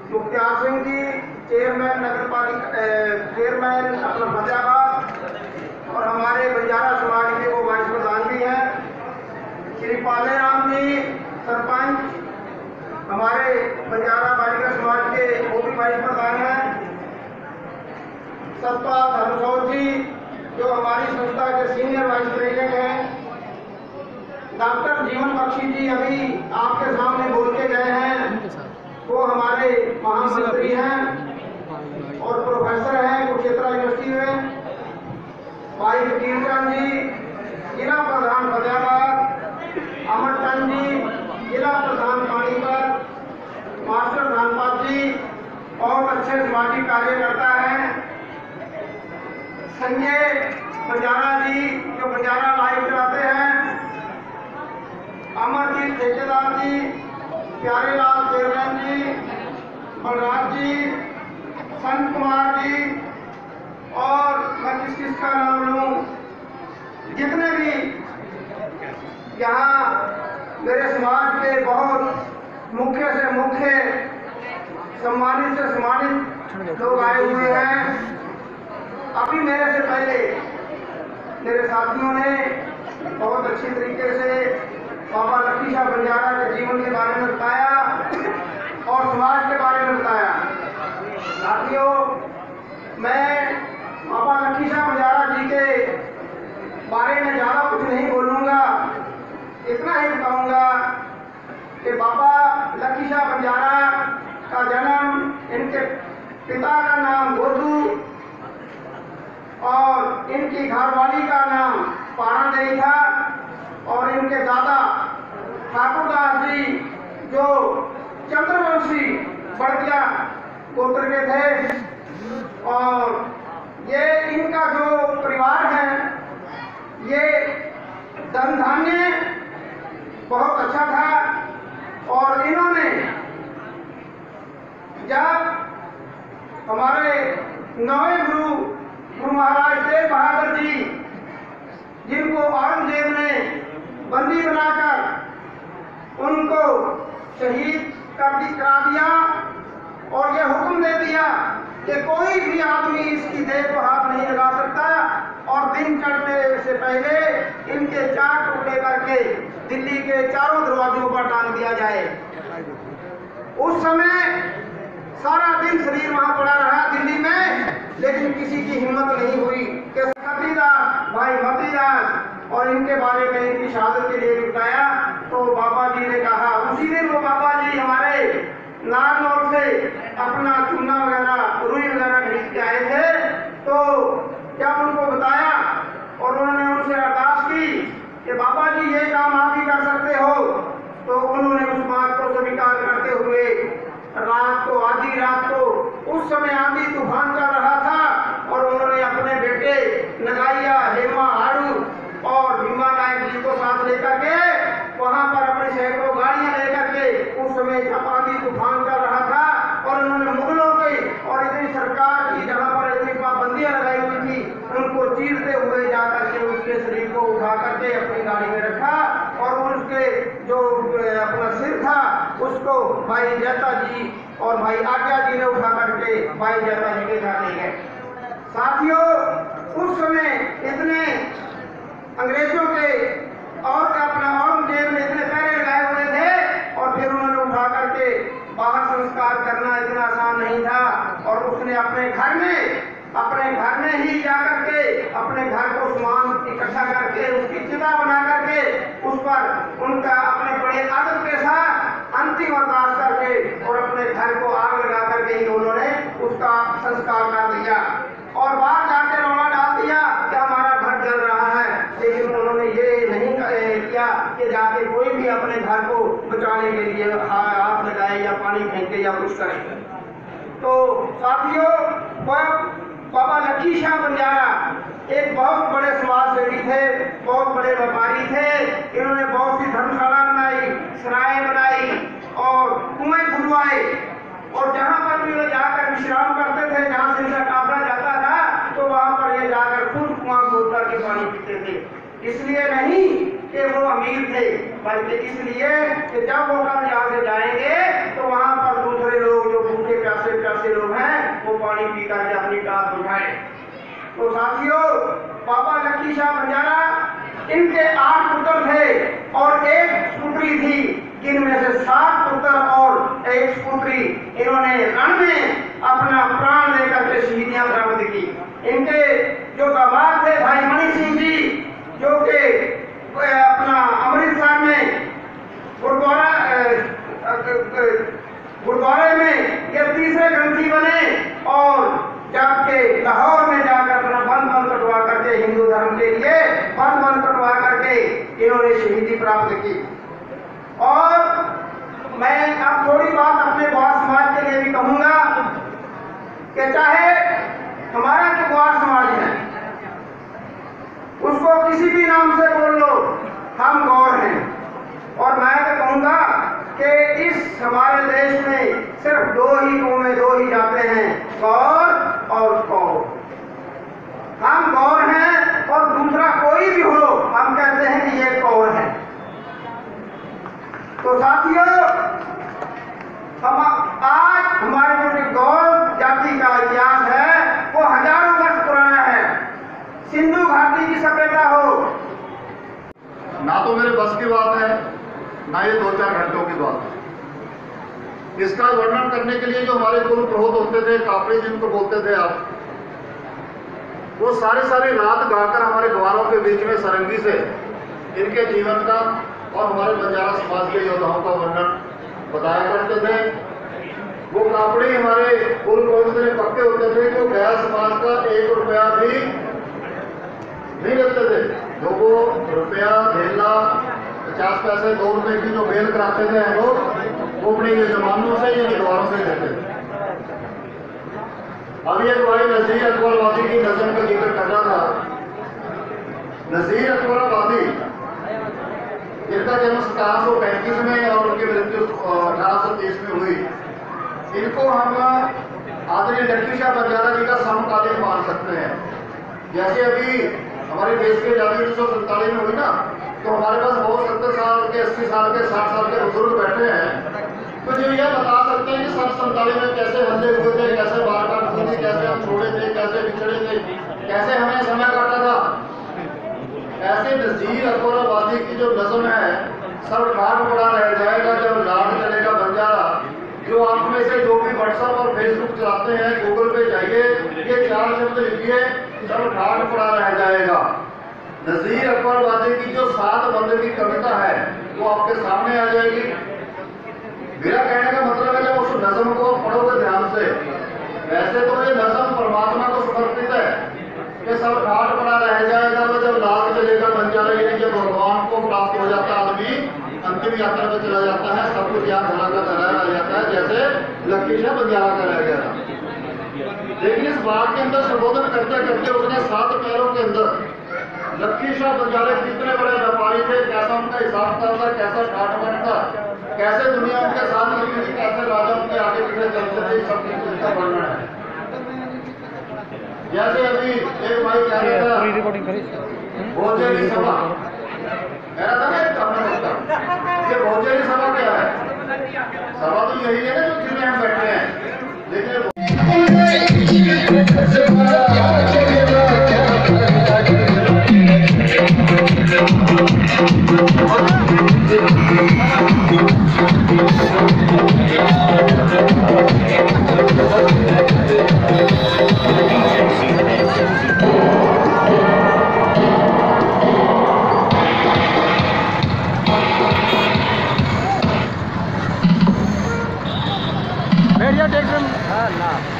Mukhtar Singh ji chairman नगर पालिका chairman अपना फतेहाबाद और हमारे बंजारा समाज के वो वाइस प्रधान भी हैं। श्री पाले राम जी सरपंच हमारे बंजारा बालिका समाज के वो भी वाइस प्रधान हैं। सतपाल धर्मसौर जी जो हमारी संस्था के सीनियर वाइस प्रेसिडेंट हैं। डॉक्टर जीवन बख्शी जी अभी आपके सामने बोल के गए हैं, वो हमारे महामंत्री हैं और प्रोफेसर हैं कुरुक्षेत्र यूनिवर्सिटी में। भाई वकील चंद जी जिला प्रधान फतेहाबाद, अमर चंद जी जिला प्रधान पानीपत, मास्टर धनपाल जी और अच्छे सामाजिक कार्यकर्ता हैं। संजय बंजारा जी जो बंजारा लाइव चलाते हैं, अमरजीत ठेकेदार जी, प्यारेलाल चेयरमैन जी, बलराज जी, संत कुमार जी और मैं किसका नाम लूं, जितने भी यहाँ मेरे समाज के बहुत मुख्य से मुख्य सम्मानित से सम्मानित लोग आए हुए हैं। अभी मेरे से पहले मेरे साथियों ने बहुत अच्छी तरीके से बाबा लक्की शाह बंजारा के जीवन के बारे में बताया और समाज के बारे में बताया। साथियों, मैं बाबा लक्की शाह बंजारा जी के बारे में ज़्यादा कुछ नहीं बोलूँगा, इतना ही बताऊँगा कि बाबा लक्की शाह बंजारा का जन्म, इनके पिता का नाम गोदू और इनकी घरवाली का नाम पारादेवी था और इनके दादा ठाकुरदास जी जो चंद्रवंशी बड़किया गोत्र के थे। और ये इनका जो परिवार है ये धन धान्य बहुत अच्छा था। और इन्होंने जब हमारे नवे गुरु महाराज तेग बहादुर जी जिनको औरंगजेब ने बंदी बनाकर उनको शहीद करा दिया और यह हुक्म दे दिया कि कोई भी आदमी इसकी देह को हाथ नहीं लगा सकता और दिन चढ़ने से पहले इनके 4 टुकड़े करके दिल्ली के चारों दरवाजों पर टांग दिया जाए। उस समय सारा दिन शरीर वहां पड़ा रहा दिल्ली में, लेकिन किसी की हिम्मत नहीं हुई कि सतीदास भाई मतीदास और इनके बारे में इनकी शहादत के लिए बताया। तो बाबा जी ने कहा, उसी दिन वो बाबा जी हमारे नारनौल से अपना चूना वगैरह रुई वगैरह खरीद के आए थे। तो जब उनको बताया और उन्होंने उनसे अरदास की कि बाबा जी ये काम आप ही कर सकते हो, तो उन्होंने उस बात को स्वीकार करते हुए रात को आधी रात को उस समय आंधी तूफान चल रहा था और उन्होंने अपने बेटे नगाइया, हेमा, हाड़ू और भीमा नायक जी को साथ लेकर के वहां पर अपने सैकड़ों गाड़ियां लेकर के उस समय जब आंधी तूफान चल रहा था और उन्होंने मुगलों की और इतनी सरकार की जहां पर इतनी पाबंदियां लगाई हुई थी उनको चीरते हुए जाकर के उसके शरीर को उठा करके अपनी गाड़ी में रखा और उसके जो अपना सिर था उसको भाई जैता जी और भाई आज्ञा जी ने उठा करके भाई जैता जी के घर ले गए। साथियों, उस समय इतने अंग्रेजों के और अपना औरंगजेब ने इतने पैरे लगाए हुए थे और फिर उन्होंने उठा करके बाहर संस्कार करना इतना आसान नहीं था। और उसने अपने घर में ही जाकर के अपने घर को सामान इकट्ठा करके उसकी चिता बना करके उस पर उनका अपने बड़े आदत के साथ अंतिम अरदास करके और अपने घर को आग लगा करके ही उन्होंने उसका संस्कार कर दिया और बाहर जाकर रौला डाल दिया कि हमारा घर जल रहा है। लेकिन उन्होंने ये नहीं किया कि जाके कोई भी अपने घर को बचाने के लिए हाथ लगाए या पानी फेंके या कुछ करे। तो साथियों, बाबा लक्की शाह बंजारा एक बहुत बड़े समाज सेवी थे, बहुत बड़े व्यापारी थे। इन्होंने बहुत सी धर्मशाला बनाई, पानी पीते थे। इसलिए नहीं कि वो अमीर थे, बल्कि इसलिए कि जब वो कल यहाँ से जाएंगे तो वहां पर दूसरे लोग जो भूखे प्यासे लोग हैं वो पानी पी करके अपनी प्यास बुझाए। तो साथियों, बाबा लक्की शाह बंजारा, इनके 8 पुत्र थे और 1 पुत्री थी, जिनमें से 7 पुत्र और 1 पुत्री इन्होंने रण में अपना प्राण लेकर के शहीदियां प्राप्त की। इनके जो दामाद थे भाई मणि सिंह जी, जो कि अपना अमृतसर में गुरुद्वारे में ये तीसरे ग्रंथी बने और जबकि लाहौर में जाकर अपना बंद कटवा करके हिंदू धर्म के लिए बंद कटवा करके इन्होंने शहीदी प्राप्त की। और मैं अब थोड़ी बात अपने ग्वार समाज के लिए भी कहूंगा कि चाहे हमारा जो ग्वार समाज है उसको किसी भी नाम से बोल लो, हम गौर हैं। और मैं तो कहूंगा कि इस हमारे देश में सिर्फ 2 ही कौमें, 2 ही जाते हैं, गौर और कौर। हम गौर हैं और दूसरा कोई भी हो हम कहते हैं कि ये कौर है। तो साथियों, हम आज हमारे जो गौर जाति का इतिहास है वो हजारों वर्ष पुराना है। सिंधु घाटी की सभ्यता हो, ना तो मेरे बस की बात है, ना ये 2-4 घंटों की बात है। इसका वर्णन करने के लिए जो हमारे कुल पुरोहित होते थे, कापड़ी जिनको बोलते थे आप, वो सारी रात गाकर हमारे ग्वारों के बीच में सरंगी से इनके जीवन का और हमारे बंजारा समाज के योद्धाओं का वर्णन बताया करते थे। वो कापड़ी हमारे कुल पुरोहित में पक्के होते थे कि वो गैर समाज का 1 रुपया भी नहीं लेते थे। जो वो रुपया, धेला, 50 पैसे, 2 रुपए की जो बेल कराते थे हम लोग, वो अपने यजमानों से या परिवारों से लेते थे। अभी एक भाई नजीर अकबर आबादी की नज़म का जिक्र कर रहा था। नजीर अकबर आबादी, जिनका जन्म 1735 में और उनकी मृत्यु 1830 में हुई, इनको हम आदरणीय लक्की शाह बंजारा जी का समकालीन मान सकते हैं। जैसे अभी हमारे देश की आजादी 1947 में हुई ना, तो हमारे पास बहुत 70 साल के, 80 साल के, 60 साल के बुजुर्ग बैठे हैं, तो जो यह बता सकते हैं कि 47 में कैसे हल्ले हुए थे, कैसे बारकाट हुई थी, कैसे हम छोड़े थे, कैसे बिछड़े थे, कैसे हमने समय काटा था। ऐसे नजीर अकबर आबादी की जो नज़म है, सब ठाट पड़ा रह जाएगा जब लाट चलेगा बंजारा। जो आप में से जो भी व्हाट्सएप और फेसबुक चलाते हैं, गूगल पे जाइए, ये 4 शब्द लिखिए, सब ठाट पड़ा रह जाएगा। नजीर अकबर आबादी की जो 7 बंद की कविता है वो आपके सामने आ जाएगी। मेरा कहने का मतलब है जब उस नज़म को पढ़ोगे ध्यान से, वैसे तो ये नज़म परमात्मा को समर्पित है कि सब ठाट पड़ा रह जाएगा, वो जब लाल चलेगा बंजारा, यानी जब भगवान को प्राप्त हो जाता है, आदमी अंतिम यात्रा में चला जाता है, सब कुछ याद धरा का धरा रह जाता है, जैसे लक्की शाह बंजारा का रह गया था। लेकिन इस बात के अंदर संबोधन करते करते उसने 7 पैरों के अंदर लक्की शाह बंजारे कितने बड़े व्यापारी थे, कैसा उनका हिसाब था, कैसा ठाट बनता, कैसे दुनिया उनके साथ लगती थी, कैसे राजा उनके आगे पीछे चलते थे, सब कुछ इसका वर्णन है। जैसे अभी एक भाई कह रहा था भोजरी सभा, कह रहा था ना ये भोजरी सभा क्या है? सभा तो यही है ना जो जिसमें हम बैठे हैं, लेकिन बैठ जा, देख रहे हैं।